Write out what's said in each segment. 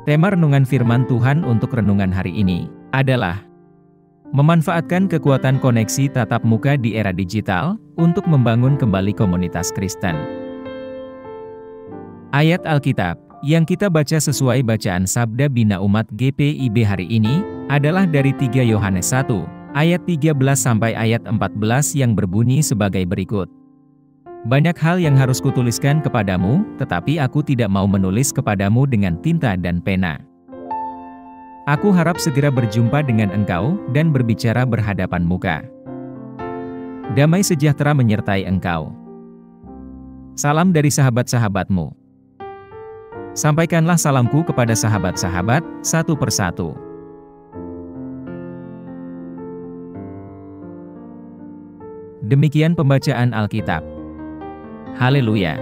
Tema renungan firman Tuhan untuk renungan hari ini adalah memanfaatkan kekuatan koneksi tatap muka di era digital untuk membangun kembali komunitas Kristen. Ayat Alkitab yang kita baca sesuai bacaan Sabda Bina Umat GPIB hari ini adalah dari 3 Yohanes 1 ayat 13 sampai ayat 14 yang berbunyi sebagai berikut. Banyak hal yang harus kutuliskan kepadamu, tetapi aku tidak mau menulis kepadamu dengan tinta dan pena. Aku harap segera berjumpa dengan engkau dan berbicara berhadapan muka. Damai sejahtera menyertai engkau. Salam dari sahabat-sahabatmu. Sampaikanlah salamku kepada sahabat-sahabat, satu persatu. Demikian pembacaan Alkitab. Haleluya.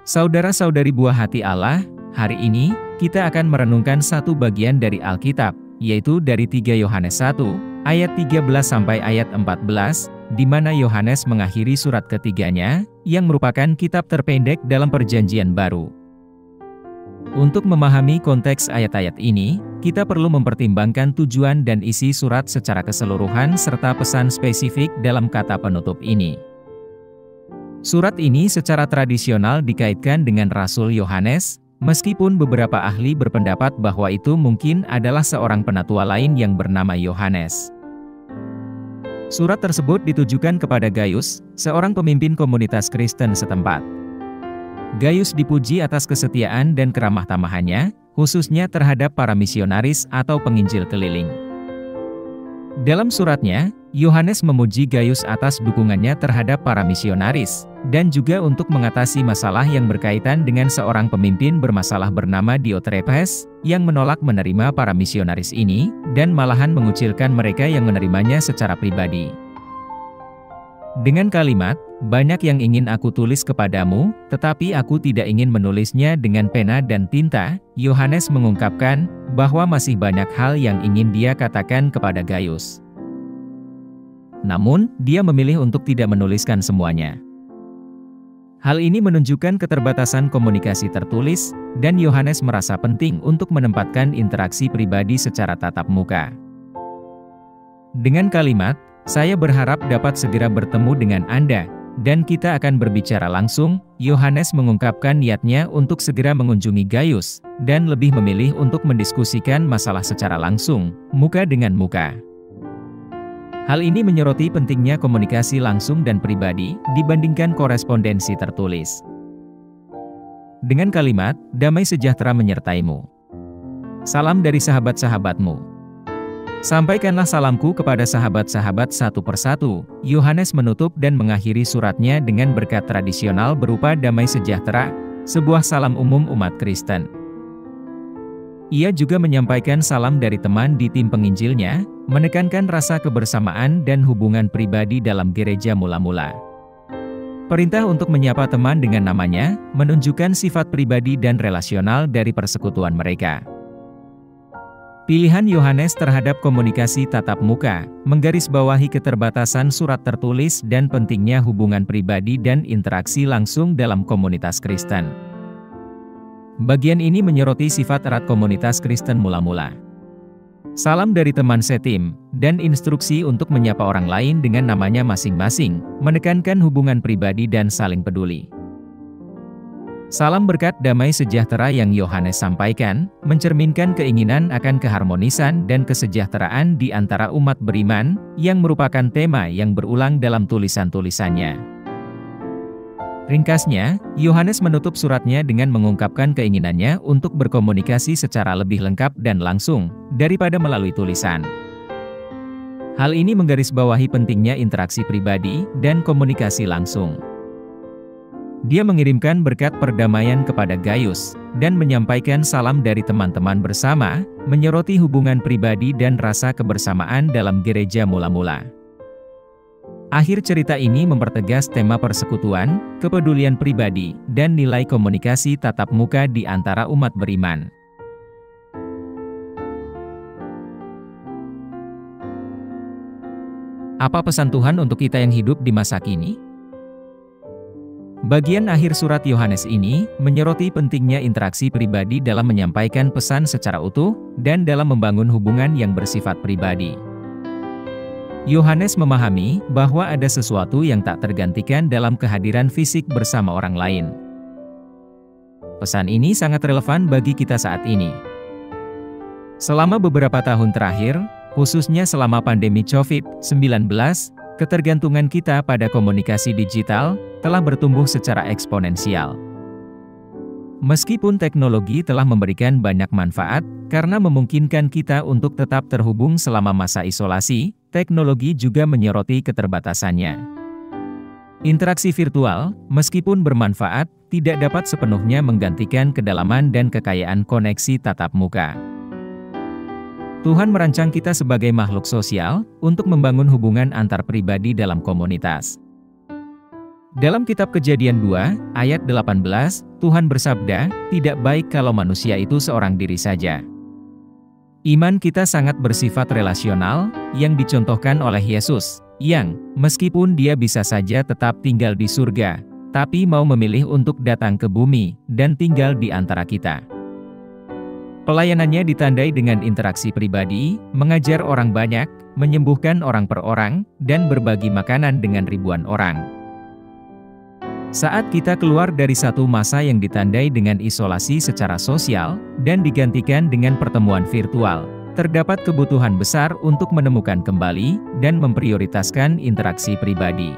Saudara-saudari buah hati Allah, hari ini, kita akan merenungkan satu bagian dari Alkitab, yaitu dari 3 Yohanes 1, ayat 13 sampai ayat 14, di mana Yohanes mengakhiri surat ketiganya, yang merupakan kitab terpendek dalam Perjanjian Baru. Untuk memahami konteks ayat-ayat ini, kita perlu mempertimbangkan tujuan dan isi surat secara keseluruhan serta pesan spesifik dalam kata penutup ini. Surat ini secara tradisional dikaitkan dengan Rasul Yohanes, meskipun beberapa ahli berpendapat bahwa itu mungkin adalah seorang penatua lain yang bernama Yohanes. Surat tersebut ditujukan kepada Gaius, seorang pemimpin komunitas Kristen setempat. Gaius dipuji atas kesetiaan dan keramah tamahannya, khususnya terhadap para misionaris atau penginjil keliling. Dalam suratnya, Yohanes memuji Gaius atas dukungannya terhadap para misionaris, dan juga untuk mengatasi masalah yang berkaitan dengan seorang pemimpin bermasalah bernama Diotrephes, yang menolak menerima para misionaris ini, dan malahan mengucilkan mereka yang menerimanya secara pribadi. Dengan kalimat, banyak yang ingin aku tulis kepadamu, tetapi aku tidak ingin menulisnya dengan pena dan tinta, Yohanes mengungkapkan bahwa masih banyak hal yang ingin dia katakan kepada Gaius. Namun, dia memilih untuk tidak menuliskan semuanya. Hal ini menunjukkan keterbatasan komunikasi tertulis, dan Yohanes merasa penting untuk menempatkan interaksi pribadi secara tatap muka. Dengan kalimat, saya berharap dapat segera bertemu dengan Anda, dan kita akan berbicara langsung. Yohanes mengungkapkan niatnya untuk segera mengunjungi Gaius, dan lebih memilih untuk mendiskusikan masalah secara langsung, muka dengan muka. Hal ini menyoroti pentingnya komunikasi langsung dan pribadi, dibandingkan korespondensi tertulis. Dengan kalimat, damai sejahtera menyertaimu. Salam dari sahabat-sahabatmu. Sampaikanlah salamku kepada sahabat-sahabat satu persatu. Yohanes menutup dan mengakhiri suratnya dengan berkat tradisional berupa damai sejahtera, sebuah salam umum umat Kristen. Ia juga menyampaikan salam dari teman di tim penginjilnya, menekankan rasa kebersamaan dan hubungan pribadi dalam gereja mula-mula. Perintah untuk menyapa teman dengan namanya, menunjukkan sifat pribadi dan relasional dari persekutuan mereka. Pilihan Yohanes terhadap komunikasi tatap muka, menggarisbawahi keterbatasan surat tertulis dan pentingnya hubungan pribadi dan interaksi langsung dalam komunitas Kristen. Bagian ini menyoroti sifat erat komunitas Kristen mula-mula. Salam dari teman setim, dan instruksi untuk menyapa orang lain dengan namanya masing-masing, menekankan hubungan pribadi dan saling peduli. Salam berkat damai sejahtera yang Yohanes sampaikan, mencerminkan keinginan akan keharmonisan dan kesejahteraan di antara umat beriman, yang merupakan tema yang berulang dalam tulisan-tulisannya. Ringkasnya, Yohanes menutup suratnya dengan mengungkapkan keinginannya untuk berkomunikasi secara lebih lengkap dan langsung, daripada melalui tulisan. Hal ini menggarisbawahi pentingnya interaksi pribadi dan komunikasi langsung. Dia mengirimkan berkat perdamaian kepada Gaius, dan menyampaikan salam dari teman-teman bersama, menyoroti hubungan pribadi dan rasa kebersamaan dalam gereja mula-mula. Akhir cerita ini mempertegas tema persekutuan, kepedulian pribadi, dan nilai komunikasi tatap muka di antara umat beriman. Apa pesan Tuhan untuk kita yang hidup di masa kini? Bagian akhir surat Yohanes ini menyoroti pentingnya interaksi pribadi dalam menyampaikan pesan secara utuh dan dalam membangun hubungan yang bersifat pribadi. Yohanes memahami bahwa ada sesuatu yang tak tergantikan dalam kehadiran fisik bersama orang lain. Pesan ini sangat relevan bagi kita saat ini. Selama beberapa tahun terakhir, khususnya selama pandemi COVID-19, ketergantungan kita pada komunikasi digital telah bertumbuh secara eksponensial. Meskipun teknologi telah memberikan banyak manfaat karena memungkinkan kita untuk tetap terhubung selama masa isolasi, teknologi juga menyoroti keterbatasannya. Interaksi virtual, meskipun bermanfaat, tidak dapat sepenuhnya menggantikan kedalaman dan kekayaan koneksi tatap muka. Tuhan merancang kita sebagai makhluk sosial untuk membangun hubungan antar pribadi dalam komunitas. Dalam kitab Kejadian 2, ayat 18, Tuhan bersabda, "Tidak baik kalau manusia itu seorang diri saja." Iman kita sangat bersifat relasional, yang dicontohkan oleh Yesus, yang, meskipun dia bisa saja tetap tinggal di surga, tapi mau memilih untuk datang ke bumi, dan tinggal di antara kita. Pelayanannya ditandai dengan interaksi pribadi, mengajar orang banyak, menyembuhkan orang per orang, dan berbagi makanan dengan ribuan orang. Saat kita keluar dari satu masa yang ditandai dengan isolasi secara sosial, dan digantikan dengan pertemuan virtual, terdapat kebutuhan besar untuk menemukan kembali, dan memprioritaskan interaksi pribadi.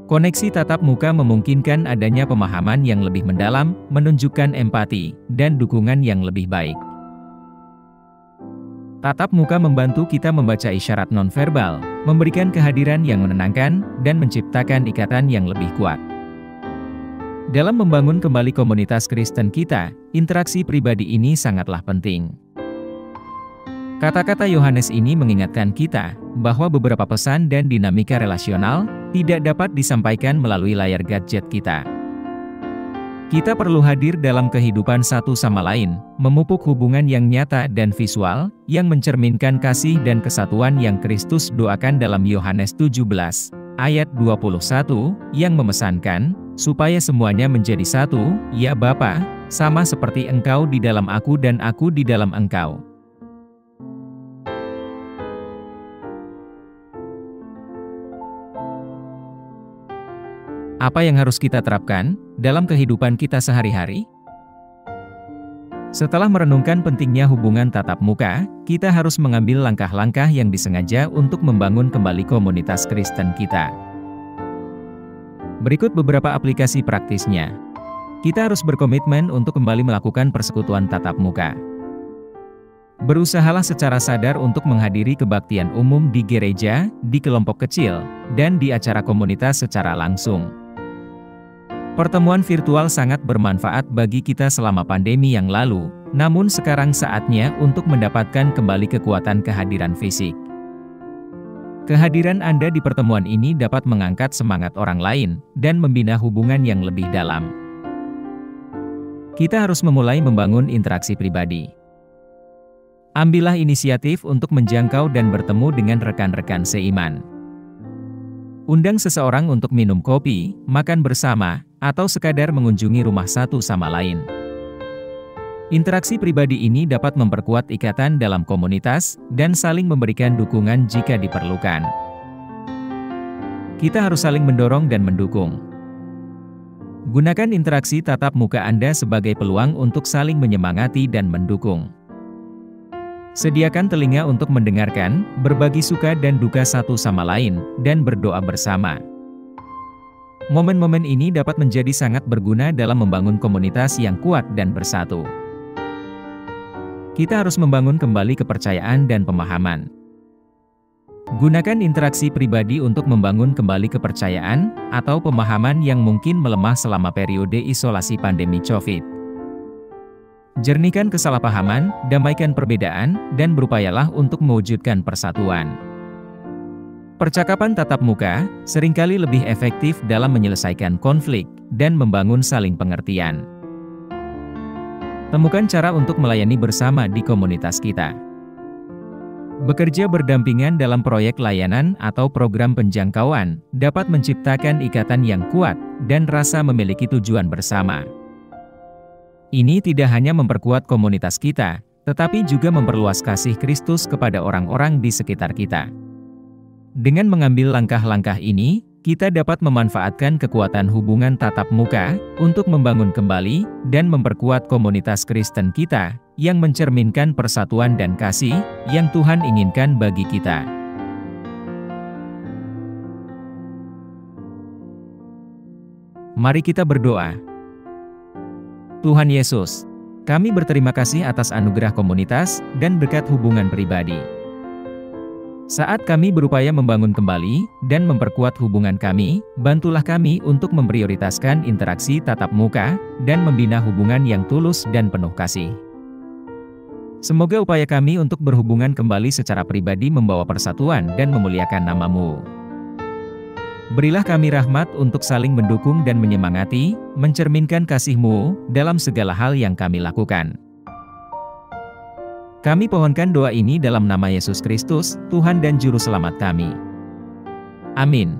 Koneksi tatap muka memungkinkan adanya pemahaman yang lebih mendalam, menunjukkan empati, dan dukungan yang lebih baik. Tatap muka membantu kita membaca isyarat nonverbal, memberikan kehadiran yang menenangkan, dan menciptakan ikatan yang lebih kuat. Dalam membangun kembali komunitas Kristen kita, interaksi pribadi ini sangatlah penting. Kata-kata Yohanes ini mengingatkan kita bahwa beberapa pesan dan dinamika relasional tidak dapat disampaikan melalui layar gadget kita. Kita perlu hadir dalam kehidupan satu sama lain, memupuk hubungan yang nyata dan visual, yang mencerminkan kasih dan kesatuan yang Kristus doakan dalam Yohanes 17, ayat 21, yang memesankan, supaya semuanya menjadi satu, ya Bapa, sama seperti Engkau di dalam Aku dan Aku di dalam Engkau. Apa yang harus kita terapkan dalam kehidupan kita sehari-hari? Setelah merenungkan pentingnya hubungan tatap muka, kita harus mengambil langkah-langkah yang disengaja untuk membangun kembali komunitas Kristen kita. Berikut beberapa aplikasi praktisnya. Kita harus berkomitmen untuk kembali melakukan persekutuan tatap muka. Berusahalah secara sadar untuk menghadiri kebaktian umum di gereja, di kelompok kecil, dan di acara komunitas secara langsung. Pertemuan virtual sangat bermanfaat bagi kita selama pandemi yang lalu, namun sekarang saatnya untuk mendapatkan kembali kekuatan kehadiran fisik. Kehadiran Anda di pertemuan ini dapat mengangkat semangat orang lain, dan membina hubungan yang lebih dalam. Kita harus memulai membangun interaksi pribadi. Ambillah inisiatif untuk menjangkau dan bertemu dengan rekan-rekan seiman. Undang seseorang untuk minum kopi, makan bersama, atau sekadar mengunjungi rumah satu sama lain. Interaksi pribadi ini dapat memperkuat ikatan dalam komunitas, dan saling memberikan dukungan jika diperlukan. Kita harus saling mendorong dan mendukung. Gunakan interaksi tatap muka Anda sebagai peluang untuk saling menyemangati dan mendukung. Sediakan telinga untuk mendengarkan, berbagi suka dan duka satu sama lain, dan berdoa bersama. Momen-momen ini dapat menjadi sangat berguna dalam membangun komunitas yang kuat dan bersatu. Kita harus membangun kembali kepercayaan dan pemahaman. Gunakan interaksi pribadi untuk membangun kembali kepercayaan atau pemahaman yang mungkin melemah selama periode isolasi pandemi COVID. Jernihkan kesalahpahaman, damaikan perbedaan, dan berupayalah untuk mewujudkan persatuan. Percakapan tatap muka seringkali lebih efektif dalam menyelesaikan konflik dan membangun saling pengertian. Temukan cara untuk melayani bersama di komunitas kita. Bekerja berdampingan dalam proyek layanan atau program penjangkauan dapat menciptakan ikatan yang kuat dan rasa memiliki tujuan bersama. Ini tidak hanya memperkuat komunitas kita, tetapi juga memperluas kasih Kristus kepada orang-orang di sekitar kita. Dengan mengambil langkah-langkah ini, kita dapat memanfaatkan kekuatan hubungan tatap muka untuk membangun kembali dan memperkuat komunitas Kristen kita yang mencerminkan persatuan dan kasih yang Tuhan inginkan bagi kita. Mari kita berdoa. Tuhan Yesus, kami berterima kasih atas anugerah komunitas dan berkat hubungan pribadi. Saat kami berupaya membangun kembali dan memperkuat hubungan kami, bantulah kami untuk memprioritaskan interaksi tatap muka dan membina hubungan yang tulus dan penuh kasih. Semoga upaya kami untuk berhubungan kembali secara pribadi membawa persatuan dan memuliakan nama-Mu. Berilah kami rahmat untuk saling mendukung dan menyemangati, mencerminkan kasih-Mu dalam segala hal yang kami lakukan. Kami pohonkan doa ini dalam nama Yesus Kristus, Tuhan dan Juru Selamat kami. Amin.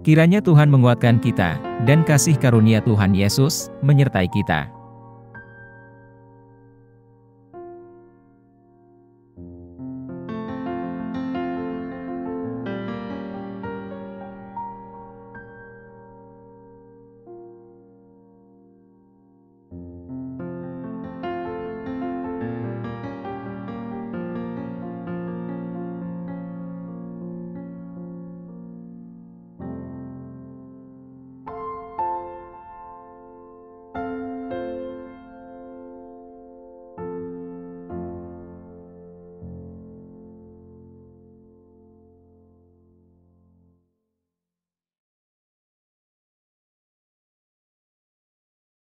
Kiranya Tuhan menguatkan kita, dan kasih karunia Tuhan Yesus menyertai kita.